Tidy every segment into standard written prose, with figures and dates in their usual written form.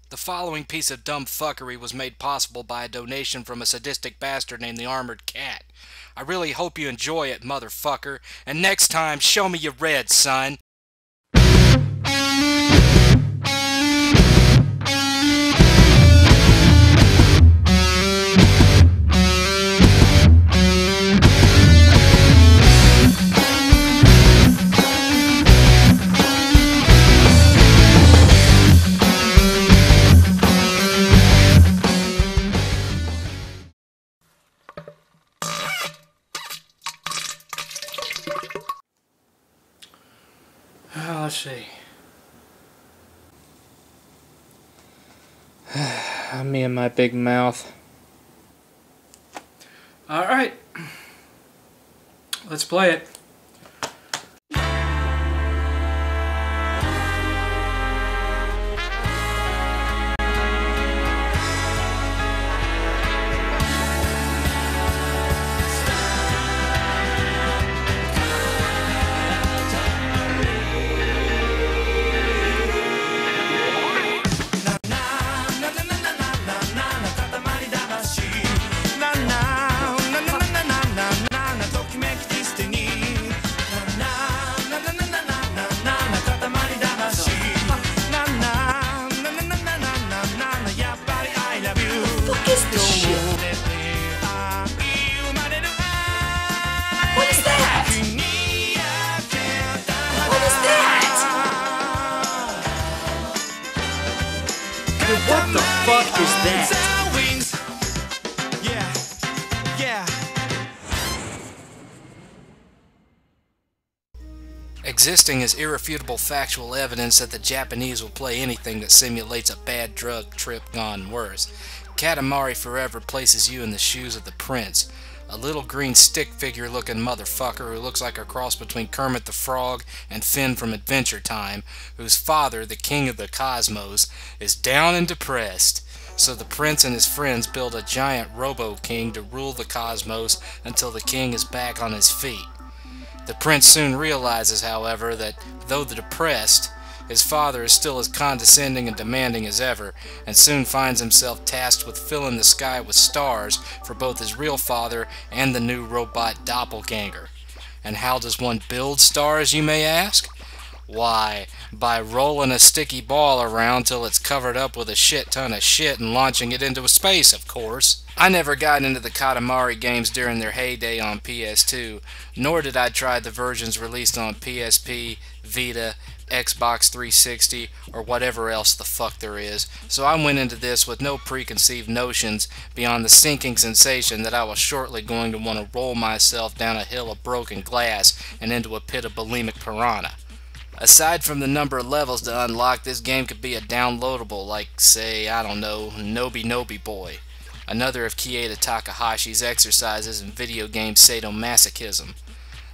The following piece of dumb fuckery was made possible by a donation from a sadistic bastard named the Armored Cat. I really hope you enjoy it, motherfucker, and next time, show me your red, son. Let's see. Me and my big mouth. Alright. Let's play it. What the fuck is that? Existing is irrefutable factual evidence that the Japanese will play anything that simulates a bad drug trip gone worse. Katamari Forever places you in the shoes of the prince, a little green stick figure looking motherfucker who looks like a cross between Kermit the Frog and Finn from Adventure Time, whose father, the king of the cosmos, is down and depressed. So the prince and his friends build a giant robo-king to rule the cosmos until the king is back on his feet. The prince soon realizes, however, that though depressed, his father is still as condescending and demanding as ever, and soon finds himself tasked with filling the sky with stars for both his real father and the new robot doppelganger. And how does one build stars, you may ask? Why, by rolling a sticky ball around till it's covered up with a shit ton of shit and launching it into space, of course. I never got into the Katamari games during their heyday on PS2, nor did I try the versions released on PSP, Vita, Xbox 360, or whatever else the fuck there is, so I went into this with no preconceived notions beyond the sinking sensation that I was shortly going to want to roll myself down a hill of broken glass and into a pit of bulimic piranha. Aside from the number of levels to unlock, this game could be a downloadable like, say, I don't know, Nobi Nobi Boy, another of Kieda Takahashi's exercises in video game sadomasochism.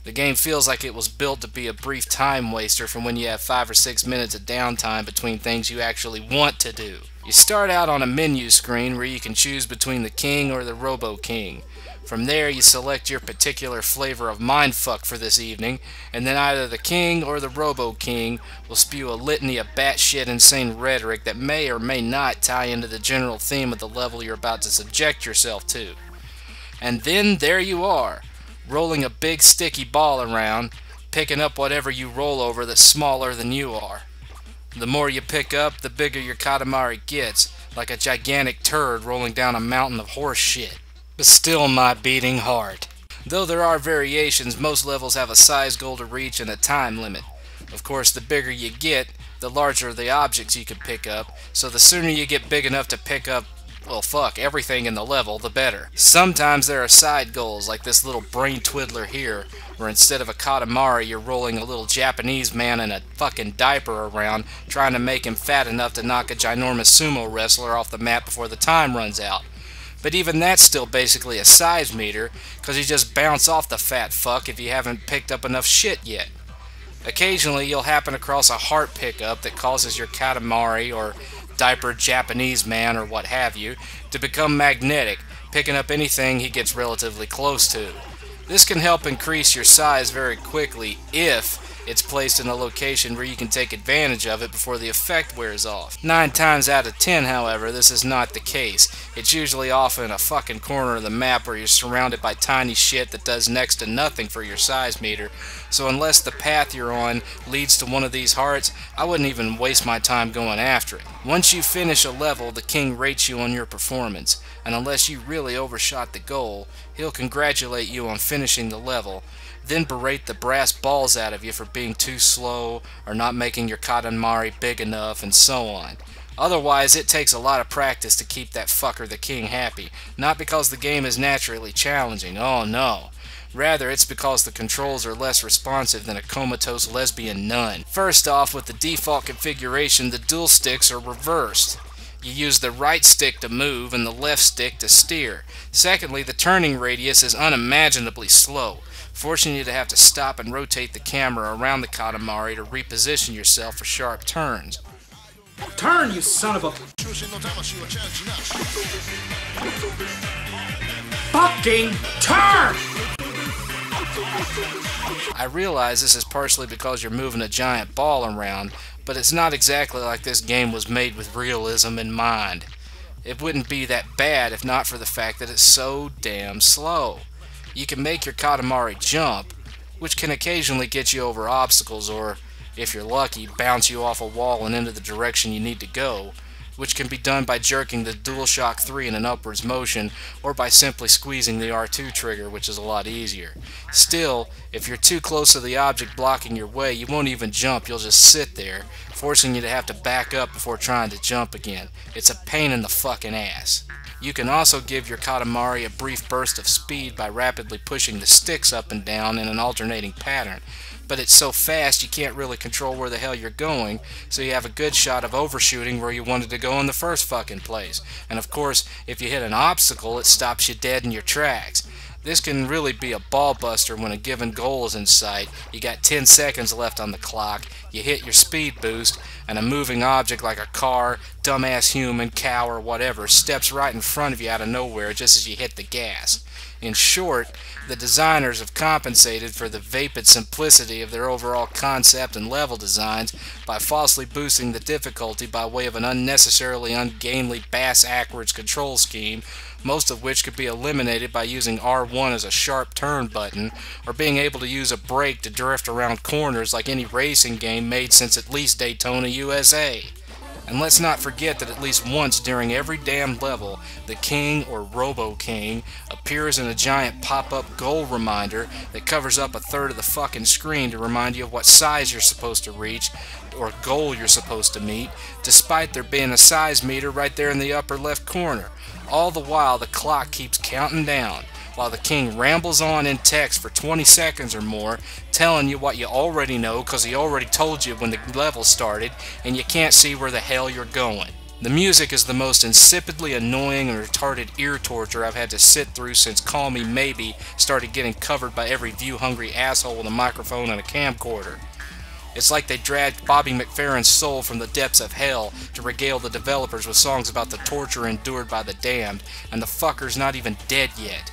The game feels like it was built to be a brief time waster from when you have 5 or 6 minutes of downtime between things you actually want to do. You start out on a menu screen where you can choose between the king or the robo-king. From there you select your particular flavor of mindfuck for this evening, and then either the king or the robo-king will spew a litany of batshit insane rhetoric that may or may not tie into the general theme of the level you're about to subject yourself to. And then there you are, rolling a big sticky ball around, picking up whatever you roll over that's smaller than you are. The more you pick up, the bigger your Katamari gets, like a gigantic turd rolling down a mountain of horse shit. But still my beating heart. Though there are variations, most levels have a size goal to reach and a time limit. Of course, the bigger you get, the larger the objects you can pick up, so the sooner you get big enough to pick up, well, fuck, everything in the level, the better. Sometimes there are side goals, like this little brain twiddler here, where instead of a Katamari, you're rolling a little Japanese man in a fucking diaper around, trying to make him fat enough to knock a ginormous sumo wrestler off the mat before the time runs out. But even that's still basically a size meter, because you just bounce off the fat fuck if you haven't picked up enough shit yet. Occasionally you'll happen across a heart pickup that causes your Katamari or diapered Japanese man or what have you to become magnetic, picking up anything he gets relatively close to. This can help increase your size very quickly if It's placed in a location where you can take advantage of it before the effect wears off. 9 times out of 10, however, this is not the case. It's usually off in a fucking corner of the map where you're surrounded by tiny shit that does next to nothing for your size meter, so unless the path you're on leads to one of these hearts, I wouldn't even waste my time going after it. Once you finish a level, the king rates you on your performance, and unless you really overshot the goal, he'll congratulate you on finishing the level, then berate the brass balls out of you for being too slow or not making your Katamari big enough and so on. Otherwise, it takes a lot of practice to keep that fucker the king happy, not because the game is naturally challenging, oh no. Rather, it's because the controls are less responsive than a comatose lesbian nun. First off, with the default configuration, the dual sticks are reversed. You use the right stick to move and the left stick to steer. Secondly, the turning radius is unimaginably slow, forcing you to have to stop and rotate the camera around the Katamari to reposition yourself for sharp turns. Turn, you son of a... fucking turn! I realize this is partially because you're moving a giant ball around, but it's not exactly like this game was made with realism in mind. It wouldn't be that bad if not for the fact that it's so damn slow. You can make your Katamari jump, which can occasionally get you over obstacles or, if you're lucky, bounce you off a wall and into the direction you need to go, which can be done by jerking the DualShock 3 in an upwards motion or by simply squeezing the R2 trigger, which is a lot easier. Still, if you're too close to the object blocking your way, you won't even jump, you'll just sit there, forcing you to have to back up before trying to jump again. It's a pain in the fucking ass. You can also give your Katamari a brief burst of speed by rapidly pushing the sticks up and down in an alternating pattern, but it's so fast you can't really control where the hell you're going, so you have a good shot of overshooting where you wanted to go in the first fucking place. And of course, if you hit an obstacle, it stops you dead in your tracks. This can really be a ball buster when a given goal is in sight. You got 10 seconds left on the clock, you hit your speed boost, and a moving object like a car, dumbass human, cow, or whatever steps right in front of you out of nowhere just as you hit the gas. In short, the designers have compensated for the vapid simplicity of their overall concept and level designs by falsely boosting the difficulty by way of an unnecessarily ungainly bass-ackwards control scheme, most of which could be eliminated by using R1 as a sharp turn button, or being able to use a brake to drift around corners like any racing game made since at least Daytona, USA. And let's not forget that at least once during every damn level, the King or Robo King appears in a giant pop-up goal reminder that covers up a third of the fucking screen to remind you of what size you're supposed to reach or goal you're supposed to meet, despite there being a size meter right there in the upper left corner. All the while, the clock keeps counting down, while the king rambles on in text for 20 seconds or more, telling you what you already know because he already told you when the level started, and you can't see where the hell you're going. The music is the most insipidly annoying and retarded ear torture I've had to sit through since Call Me Maybe started getting covered by every view-hungry asshole with a microphone and a camcorder. It's like they dragged Bobby McFerrin's soul from the depths of hell to regale the developers with songs about the torture endured by the damned, and the fucker's not even dead yet.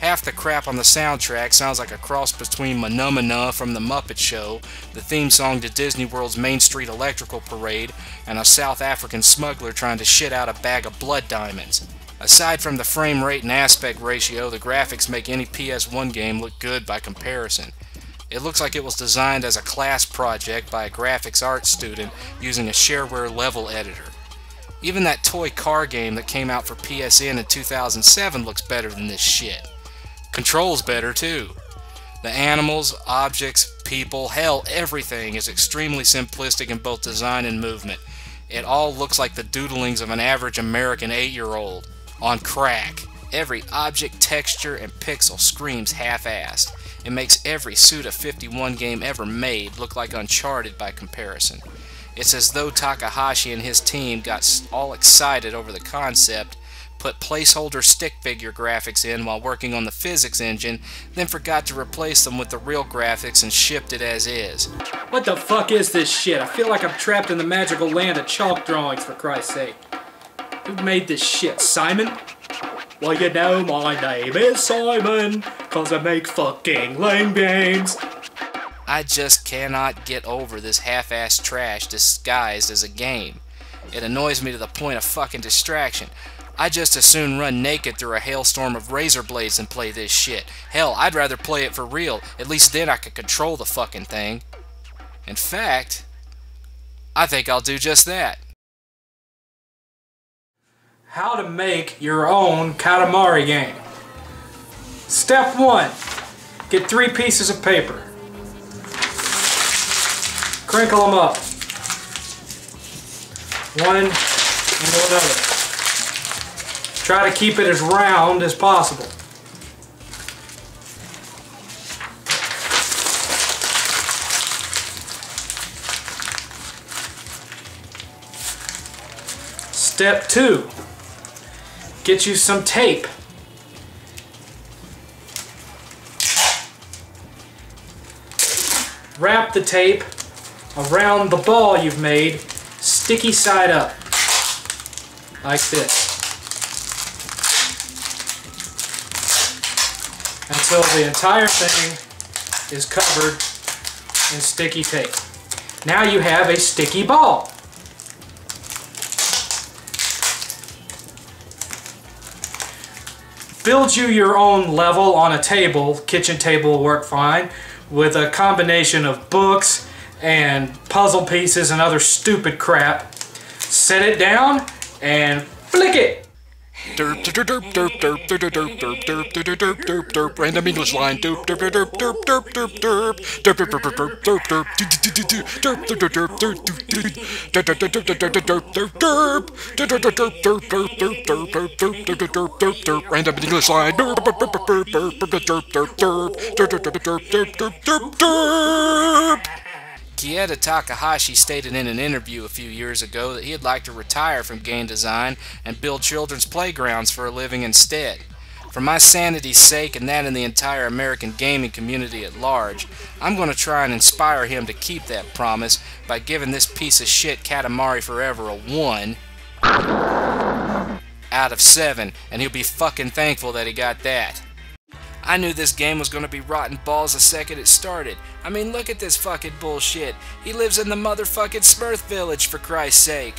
Half the crap on the soundtrack sounds like a cross between Manumana from The Muppet Show, the theme song to Disney World's Main Street Electrical Parade, and a South African smuggler trying to shit out a bag of blood diamonds. Aside from the frame rate and aspect ratio, the graphics make any PS1 game look good by comparison. It looks like it was designed as a class project by a graphics art student using a shareware level editor. Even that toy car game that came out for PSN in 2007 looks better than this shit. Controls better too. The animals, objects, people, hell, everything is extremely simplistic in both design and movement. It all looks like the doodlings of an average American 8-year-old on crack. Every object, texture, and pixel screams half-assed. It makes every Suda 51 game ever made look like Uncharted by comparison. It's as though Takahashi and his team got all excited over the concept, put placeholder stick figure graphics in while working on the physics engine, then forgot to replace them with the real graphics and shipped it as is. What the fuck is this shit? I feel like I'm trapped in the magical land of chalk drawings, for Christ's sake. Who made this shit, Simon? Well, you know my name is Simon, 'cause I make fucking lame games. I just cannot get over this half-assed trash disguised as a game. It annoys me to the point of fucking distraction. I just as soon run naked through a hailstorm of razor blades than play this shit. Hell, I'd rather play it for real. At least then I could control the fucking thing. In fact, I think I'll do just that. How to make your own Katamari game. Step 1. Get 3 pieces of paper. Crinkle them up. One into another. Try to keep it as round as possible. Step 2. Get you some tape. Wrap the tape around the ball you've made, sticky side up, like this, until the entire thing is covered in sticky tape. Now you have a sticky ball. Build you your own level on a table. Kitchen table will work fine, with a combination of books and puzzle pieces and other stupid crap. Set it down and flick it. Derp derp derp derp derp derp derp derp derp derp derp derp derp random English line derp derp derp derp derp derp derp derp derp derp derp derp derp derp derp derp derp derp random English line derp derp derp derp derp derp. Kieta Takahashi stated in an interview a few years ago that he'd like to retire from game design and build children's playgrounds for a living instead. For my sanity's sake and that in the entire American gaming community at large, I'm going to try and inspire him to keep that promise by giving this piece of shit Katamari Forever a 1 out of 7, and he'll be fucking thankful that he got that. I knew this game was going to be rotten balls the second it started. I mean, look at this fucking bullshit. He lives in the motherfucking Smurf village, for Christ's sake.